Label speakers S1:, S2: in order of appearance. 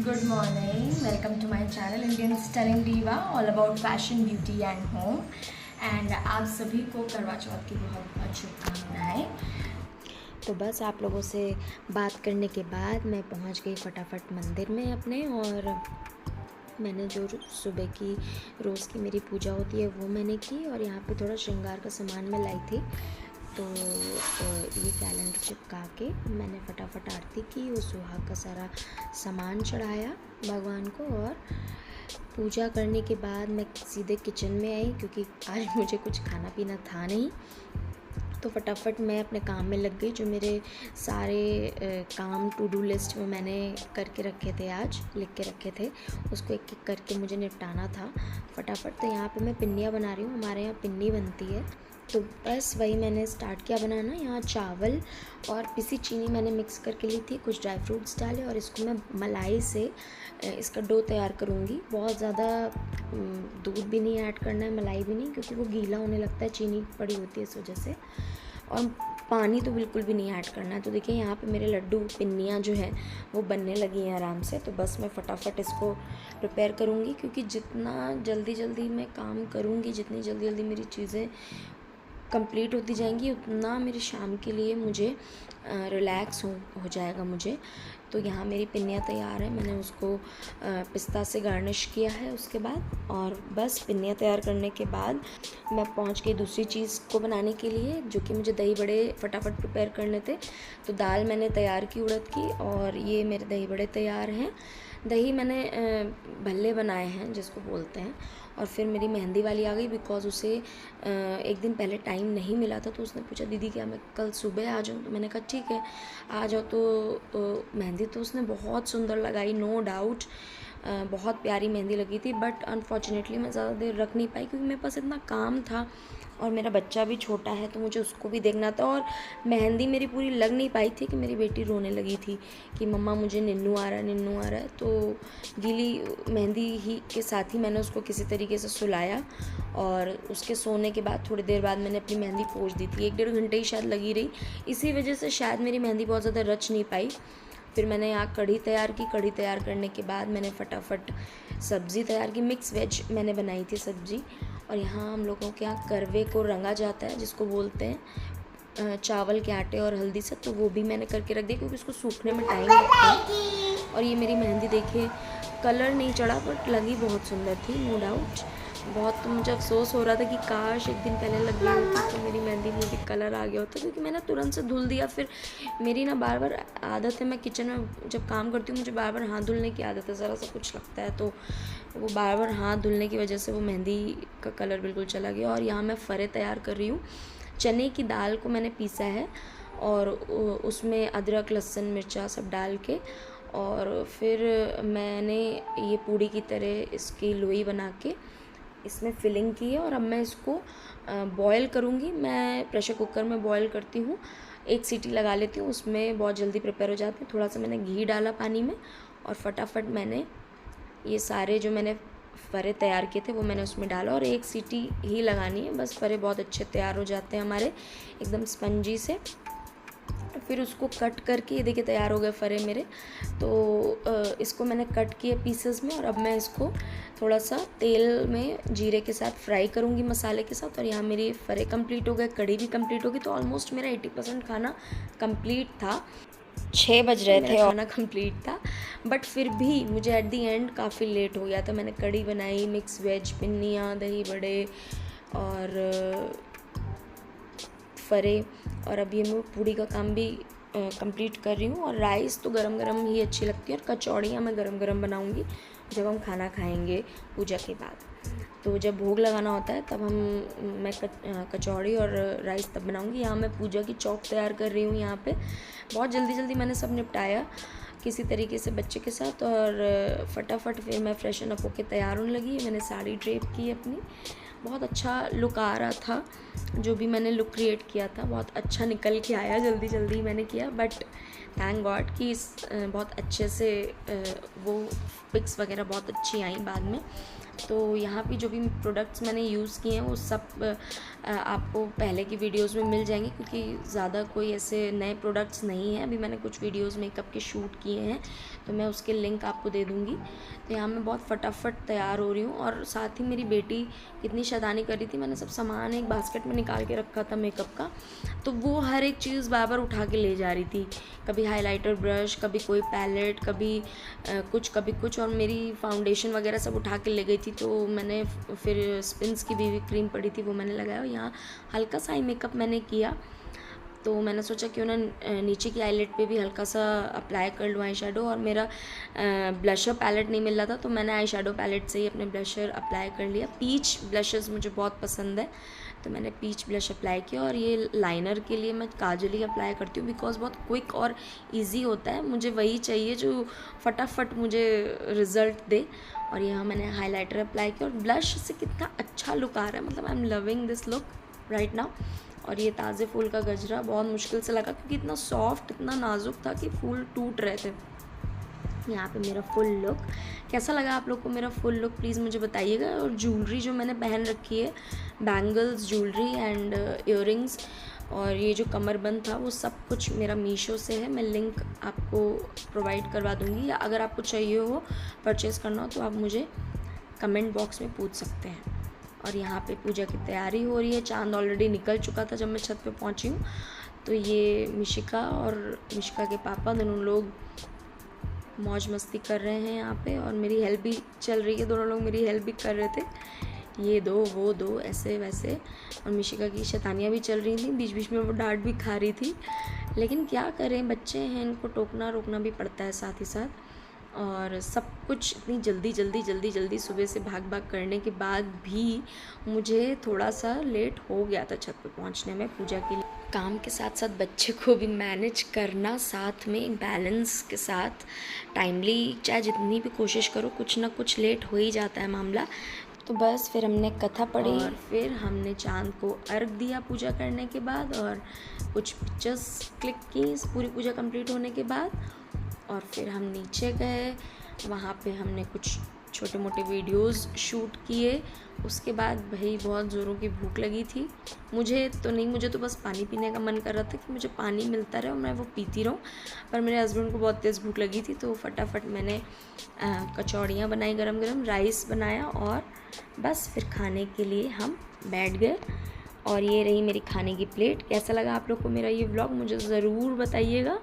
S1: Good morning. Welcome to my channel Indian Styling Diva, all about fashion, beauty and home. And आप सभी को करवा चौथ की बहुत बहुत शुभकामनाएं।
S2: तो बस आप लोगों से बात करने के बाद मैं पहुंच गई फटाफट मंदिर में अपने, और मैंने जो सुबह की रोज़ की मेरी पूजा होती है वो मैंने की, और यहाँ पे थोड़ा श्रृंगार का सामान मैं लाई थी। तो ये कैलेंडर चिपका के मैंने फटाफट आरती की, उस सुहाग का सारा सामान चढ़ाया भगवान को, और पूजा करने के बाद मैं सीधे किचन में आई क्योंकि आज मुझे कुछ खाना पीना था नहीं। तो फटाफट मैं अपने काम में लग गई। जो मेरे सारे काम टू डू लिस्ट में मैंने करके रखे थे, आज लिख के रखे थे, उसको एक एक करके मुझे निपटाना था फटाफट। तो यहाँ पे मैं पिन्नियाँ बना रही हूँ, हमारे यहाँ पिन्नी बनती है। तो बस वही मैंने स्टार्ट किया बनाना। यहाँ चावल और पिसी चीनी मैंने मिक्स करके ली थी, कुछ ड्राई फ्रूट्स डाले, और इसको मैं मलाई से इसका डो तैयार करूँगी। बहुत ज़्यादा दूध भी नहीं ऐड करना है, मलाई भी नहीं, क्योंकि वो गीला होने लगता है, चीनी पड़ी होती है इस वजह से। और पानी तो बिल्कुल भी नहीं ऐड करना है। तो देखिए यहाँ पे मेरे लड्डू पिन्नियाँ जो हैं वो बनने लगी हैं आराम से। तो बस मैं फटाफट इसको प्रिपेयर करूँगी, क्योंकि जितना जल्दी मैं काम करूँगी, जितनी जल्दी मेरी चीज़ें कंप्लीट होती जाएंगी, उतना मेरे शाम के लिए मुझे रिलैक्स हो जाएगा मुझे। तो यहाँ मेरी पिन्नियाँ तैयार है, मैंने उसको पिस्ता से गार्निश किया है उसके बाद। और बस पिन्नियाँ तैयार करने के बाद मैं पहुँच गई दूसरी चीज़ को बनाने के लिए, जो कि मुझे दही बड़े फटाफट प्रिपेयर करने थे। तो दाल मैंने तैयार की उड़द की, और ये मेरे दही बड़े तैयार हैं। दही मैंने भल्ले बनाए हैं जिसको बोलते हैं। और फिर मेरी मेहंदी वाली आ गई, बिकॉज़ उसे एक दिन पहले टाइम नहीं मिला था। तो उसने पूछा, दीदी क्या मैं कल सुबह आ जाऊँ? तो मैंने कहा ठीक है आ जाओ। तो मेहंदी तो उसने बहुत सुंदर लगाई, नो डाउट, बहुत प्यारी मेहंदी लगी थी। बट अनफॉर्चुनेटली मैं ज़्यादा देर रख नहीं पाई, क्योंकि मेरे पास इतना काम था और मेरा बच्चा भी छोटा है, तो मुझे उसको भी देखना था। और मेहंदी मेरी पूरी लग नहीं पाई थी कि मेरी बेटी रोने लगी थी कि मम्मा मुझे निन्नू आ रहा है, निन्नू आ रहा है। तो गीली मेहंदी ही के साथ ही मैंने उसको किसी तरीके से सुलाया, और उसके सोने के बाद थोड़ी देर बाद मैंने अपनी मेहंदी पोंछ दी थी। 1-1.5 घंटे ही शायद लगी रही, इसी वजह से शायद मेरी मेहंदी बहुत ज़्यादा रच नहीं पाई। फिर मैंने यहाँ कढ़ी तैयार की। कढ़ी तैयार करने के बाद मैंने फटाफट सब्ज़ी तैयार की, मिक्स वेज मैंने बनाई थी सब्ज़ी। और यहाँ हम लोगों के यहाँ करवे को रंगा जाता है, जिसको बोलते हैं चावल के आटे और हल्दी से। तो वो भी मैंने करके रख दिया, क्योंकि उसको सूखने में टाइम लगता है। और ये मेरी मेहंदी देखिए, कलर नहीं चढ़ा बट लगी बहुत सुंदर थी, नो डाउट। बहुत तो मुझे अफसोस हो रहा था कि काश एक दिन पहले लग गई होती तो मेरी मेहंदी में भी कलर आ गया होता, क्योंकि मैंने तुरंत से धुल दिया। फिर मेरी ना बार बार आदत है, मैं किचन में जब काम करती हूँ मुझे बार बार हाथ धुलने की आदत है, ज़रा सा कुछ लगता है तो वो बार बार हाथ धुलने की वजह से वो मेहंदी का कलर बिल्कुल चला गया। और यहाँ मैं फ़रे तैयार कर रही हूँ। चने की दाल को मैंने पीसा है, और उसमें अदरक लहसुन मिर्चा सब डाल के, और फिर मैंने ये पूड़ी की तरह इसकी लोई बना के इसमें फिलिंग की है। और अब मैं इसको बॉयल करूँगी। मैं प्रेशर कुकर में बॉयल करती हूँ, 1 सीटी लगा लेती हूँ, उसमें बहुत जल्दी प्रिपेयर हो जाते हैं। थोड़ा सा मैंने घी डाला पानी में, और फटाफट मैंने ये सारे जो मैंने फ़रे तैयार किए थे वो मैंने उसमें डाला, और 1 सीटी ही लगानी है बस। फ़रे बहुत अच्छे तैयार हो जाते हैं हमारे, एकदम स्पंजी से। फिर उसको कट करके, ये देखिए तैयार हो गए फ़रे मेरे। तो इसको मैंने कट किए पीसेस में, और अब मैं इसको थोड़ा सा तेल में जीरे के साथ फ्राई करूँगी, मसाले के साथ। और यहाँ मेरी फ़रे कंप्लीट हो गए, कढ़ी भी कंप्लीट होगी। तो ऑलमोस्ट मेरा 80% खाना कंप्लीट था। 6 बज रहे थे और खाना कंप्लीट था, बट फिर भी मुझे एट दी एंड काफ़ी लेट हो गया था। मैंने कढ़ी बनाई, मिक्स वेज, पिन्नियाँ, दही बड़े और फ़रे, और अभी मैं पूड़ी का काम भी कंप्लीट कर रही हूँ। और राइस तो गरम गरम ही अच्छी लगती है, और कचौड़ियाँ मैं गरम गरम बनाऊँगी जब हम खाना खाएंगे पूजा के बाद। तो जब भोग लगाना होता है तब मैं कचौड़ी और राइस तब बनाऊँगी। यहाँ मैं पूजा की चौक तैयार कर रही हूँ। यहाँ पे बहुत जल्दी मैंने सब निपटाया किसी तरीके से बच्चे के साथ, और फटाफट फिर मैं फ्रेशन अप होकर तैयार होने लगी। मैंने साड़ी ड्रेप की अपनी, बहुत अच्छा लुक आ रहा था। जो भी मैंने लुक क्रिएट किया था बहुत अच्छा निकल के आया, जल्दी मैंने किया। बट थैंक गॉड कि बहुत अच्छे से वो पिक्स वगैरह बहुत अच्छी आई बाद में। तो यहाँ पे जो भी प्रोडक्ट्स मैंने यूज़ किए हैं वो सब आपको पहले की वीडियोस में मिल जाएंगे, क्योंकि ज़्यादा कोई ऐसे नए प्रोडक्ट्स नहीं हैं। अभी मैंने कुछ वीडियोस मेकअप के शूट किए हैं, तो मैं उसके लिंक आपको दे दूँगी। तो यहाँ मैं बहुत फटाफट तैयार हो रही हूँ, और साथ ही मेरी बेटी कितनी शैतानी कर रही थी, मैंने सब सामान एक बास्केट में निकाल के रखा था मेकअप का, तो वो हर एक चीज़ बार बार उठा के ले जा रही थी। कभी हाइलाइटर ब्रश, कभी कोई पैलेट, कभी कुछ, और मेरी फाउंडेशन वगैरह सब उठा के ले गई थी। तो मैंने फिर स्पिन्स की बीबी क्रीम पड़ी थी वो मैंने लगाया, और यहाँ हल्का सा आई मेकअप मैंने किया। तो मैंने सोचा क्यों ना नीचे की आईलेट पे भी हल्का सा अप्लाई कर लूँ आई शेडो, और मेरा ब्लशर पैलेट नहीं मिल रहा था, तो मैंने आई शेडो पैलेट से ही अपने ब्लशर अप्लाई कर लिया। पीच ब्लशर्स मुझे बहुत पसंद है, तो मैंने पीच ब्लश अप्लाई किया। और ये लाइनर के लिए मैं काजल ही अप्लाई करती हूँ, बिकॉज बहुत क्विक और इजी होता है, मुझे वही चाहिए जो फटाफट मुझे रिज़ल्ट दे। और यहाँ मैंने हाइलाइटर अप्लाई किया, और ब्लश से कितना अच्छा लुक आ रहा है, मतलब I am loving this look right now. और ये ताज़े फूल का गजरा बहुत मुश्किल से लगा, क्योंकि इतना सॉफ्ट, इतना नाजुक था कि फूल टूट रहे थे। यहाँ पे मेरा फुल लुक कैसा लगा आप लोग को, मेरा फुल लुक प्लीज़ मुझे बताइएगा। और ज्वेलरी जो मैंने पहन रखी है, बैंगल्स, ज्वेलरी एंड इयररिंग्स, और ये जो कमरबंद था, वो सब कुछ मेरा मीशो से है। मैं लिंक आपको प्रोवाइड करवा दूँगी, या अगर आपको चाहिए हो परचेज़ करना हो तो आप मुझे कमेंट बॉक्स में पूछ सकते हैं। और यहाँ पे पूजा की तैयारी हो रही है, चांद ऑलरेडी निकल चुका था जब मैं छत पे पहुँची हूँ। तो ये मिशिका और मिशिका के पापा दोनों लोग मौज मस्ती कर रहे हैं यहाँ पे, और मेरी हेल्प भी चल रही है, दोनों लोग मेरी हेल्प भी कर रहे थे, ये दो वो दो ऐसे वैसे। और मिशिका की शैतानियाँ भी चल रही थी, बीच बीच में वो डांट भी खा रही थी, लेकिन क्या करें, बच्चे हैं, इनको टोकना रोकना भी पड़ता है साथ ही साथ। और सब कुछ इतनी जल्दी सुबह से भाग करने के बाद भी मुझे थोड़ा सा लेट हो गया था छत पे पहुंचने में पूजा के लिए। काम के साथ साथ बच्चे को भी मैनेज करना, साथ में बैलेंस के साथ टाइमली, चाहे जितनी भी कोशिश करो कुछ ना कुछ लेट हो ही जाता है मामला। तो बस फिर हमने कथा पढ़ी, और फिर हमने चांद को अर्घ दिया पूजा करने के बाद, और कुछ पिक्चर्स क्लिक की पूरी पूजा कंप्लीट होने के बाद। और फिर हम नीचे गए, वहाँ पे हमने कुछ छोटे मोटे वीडियोस शूट किए। उसके बाद भाई बहुत ज़ोरों की भूख लगी थी, मुझे तो बस पानी पीने का मन कर रहा था कि मुझे पानी मिलता रहे और मैं वो पीती रहूँ। पर मेरे हस्बैंड को बहुत तेज़ भूख लगी थी, तो फटाफट मैंने कचौड़ियाँ बनाई, गरम गरम राइस बनाया, और बस फिर खाने के लिए हम बैठ गए। और ये रही मेरी खाने की प्लेट। कैसा लगा आप लोग को मेरा ये व्लॉग, मुझे ज़रूर बताइएगा।